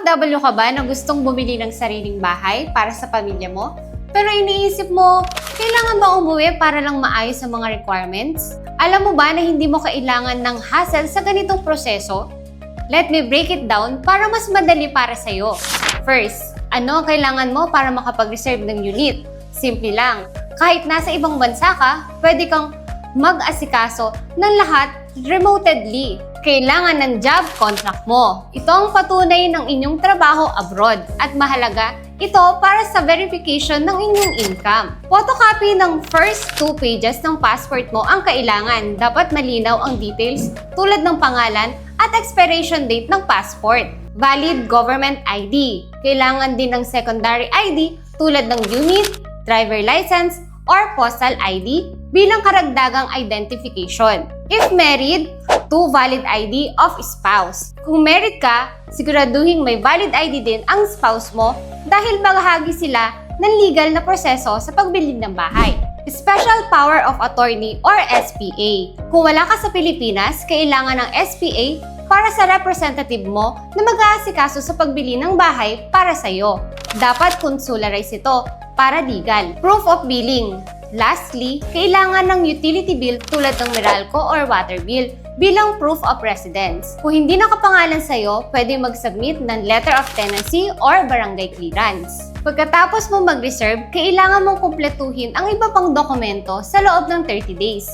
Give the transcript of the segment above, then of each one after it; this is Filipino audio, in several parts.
OFW ka ba na gustong bumili ng sariling bahay para sa pamilya mo? Pero iniisip mo, kailangan ba umuwi para lang maayos ang mga requirements? Alam mo ba na hindi mo kailangan ng hassle sa ganitong proseso? Let me break it down para mas madali para sa'yo. First, ano ang kailangan mo para makapag-reserve ng unit? Simple lang. Kahit nasa ibang bansa ka, pwede kang mag-asikaso ng lahat remotely. Kailangan ng job contract mo. Ito ang patunay ng inyong trabaho abroad at mahalaga ito para sa verification ng inyong income. Photocopy ng first 2 pages ng passport mo ang kailangan. Dapat malinaw ang details tulad ng pangalan at expiration date ng passport. Valid government ID. Kailangan din ng secondary ID tulad ng unit, driver license, or postal ID bilang karagdagang identification. If married, 2 valid ID of spouse. Kung married ka, siguraduhin may valid ID din ang spouse mo dahil bahagi sila ng legal na proseso sa pagbili ng bahay. Special Power of Attorney or SPA. Kung wala ka sa Pilipinas, kailangan ng SPA para sa representative mo na mag-aasikaso sa pagbili ng bahay para sa iyo. Dapat consularize ito para legal. Proof of billing. Lastly, kailangan ng utility bill tulad ng Meralco or water bill bilang proof of residence. Kung hindi nakapangalan sa'yo, pwede mag-submit ng letter of tenancy or barangay clearance. Pagkatapos mo mag-reserve, kailangan mong kumpletuhin ang iba pang dokumento sa loob ng 30 days.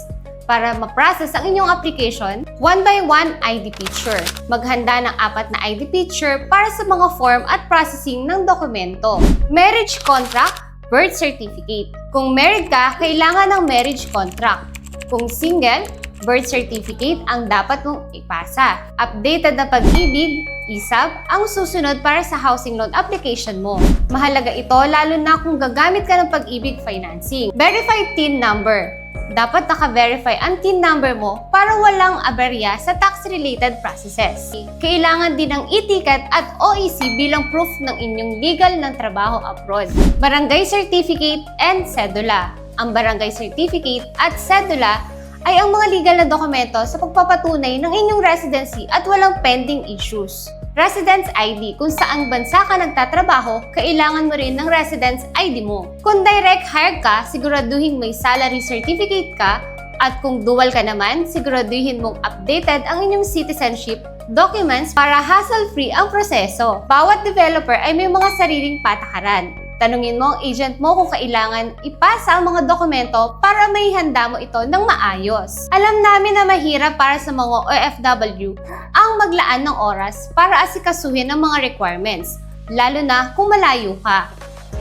Para ma-process ang inyong application, 1 by 1 ID picture. Maghanda ng 4 na ID picture para sa mga form at processing ng dokumento. Marriage contract, birth certificate. Kung married ka, kailangan ng marriage contract. Kung single, birth certificate ang dapat mong ipasa. Updated na pag-ibig, ISAB, ang susunod para sa housing loan application mo. Mahalaga ito lalo na kung gagamit ka ng pag-ibig financing. Verified TIN number. Dapat naka-verify ang TIN number mo para walang aberya sa tax-related processes. Kailangan din ng e-ticket at OEC bilang proof ng inyong legal ng trabaho abroad. Barangay certificate and cedula. Ang barangay certificate at cedula ay ang mga legal na dokumento sa pagpapatunay ng inyong residency at walang pending issues. Residence ID. Kung saang bansa ka nagtatrabaho, kailangan mo rin ng residence ID mo. Kung direct hire ka, siguraduhin may salary certificate ka at kung dual ka naman, siguraduhin mong updated ang inyong citizenship documents para hassle-free ang proseso. Bawat developer ay may mga sariling patakaran. Tanungin mo ang agent mo kung kailangan ipasa ang mga dokumento para may handa mo ito ng maayos. Alam namin na mahirap para sa mga OFW ang maglaan ng oras para asikasuhin ang mga requirements, lalo na kung malayo ka.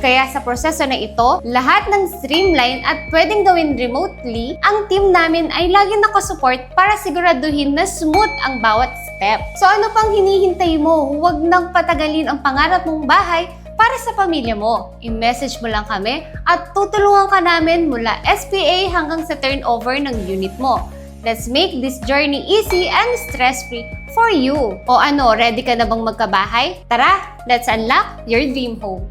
Kaya sa proseso na ito, lahat ng streamline at pwedeng gawin remotely, ang team namin ay laging nakasupport para siguraduhin na smooth ang bawat step. So ano pang hinihintay mo? Huwag nang patagalin ang pangarap mong bahay para sa pamilya mo. I-message mo lang kami at tutulungan ka namin mula SPA hanggang sa turnover ng unit mo. Let's make this journey easy and stress-free for you. O ano, ready ka na bang magkabahay? Tara, let's unlock your dream home!